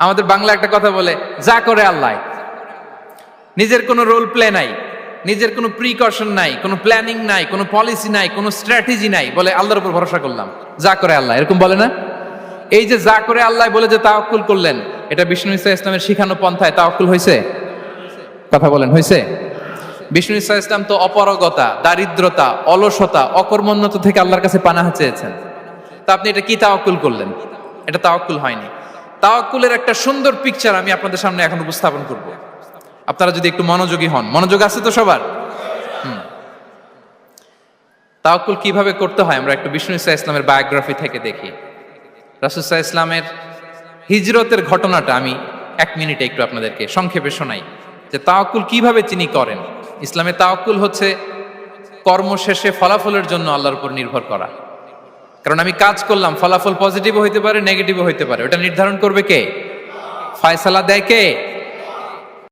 আমাদের বাংলা একটা কথা বলে, যা করে আল্লাহ। নিজের কোনো রোল প্লে নাই, নিজের কোনো প্রিকশন নাই, কোনো প্ল্যানিং নাই, কোনো পলিসি নাই, কোনো স্ট্র্যাটেজি নাই, বলে আল্লাহর উপর ভরসা করলাম, যা করে আল্লাহ, এরকম বলে না? এই যে যা করে আল্লাহ বলে যে তাওয়াক্কুল করলেন, এটা বিষ্ণু ঈসা ইসলামের শিখানো পন্থায় তাওয়াক্কুল হয়েছে? কথা বলেন, হয়েছে? বিষ্ণু ঈসা ইসলাম তো অপারগতা, দারিদ্রতা, অলসতা, অকর্মণ্যতা থেকে আল্লাহর কাছে পানাহ চেয়েছেন। তা আপনি এটা কি তাওয়াক্কুল করলেন? এটা তাওয়াক্কুল হয়নি। তাওয়াক্কুলের একটা সুন্দর পিকচার আমি আপনাদের সামনে এখন উপস্থাপন করব, আপনারা যদি একটু মনোযোগী হন। মনোযোগ আছে তো সবার? তাওয়াক্কুল কিভাবে করতে হয় আমরা একটু বিষ্ণু ঈসা ইসলামের বায়োগ্রাফি থেকে দেখি। রাসূল সাল্লাল্লাহু আলাইহি ইসলামের হিজরতের ঘটনাটা আমি 1 মিনিটে একটু আপনাদেরকে সংক্ষেপে শোনাই, যে তাওয়াক্কুল কিভাবে তিনি করেন। ইসলামে তাওয়াক্কুল হচ্ছে কর্ম শেষে ফলাফলের জন্য আল্লাহর উপর নির্ভর করা। কারণ আমি কাজ করলাম, ফলাফল পজিটিভও হইতে পারে, নেগেটিভও হইতে পারে, ওটা নির্ধারণ করবে কে? ফায়সালা দেয় কে?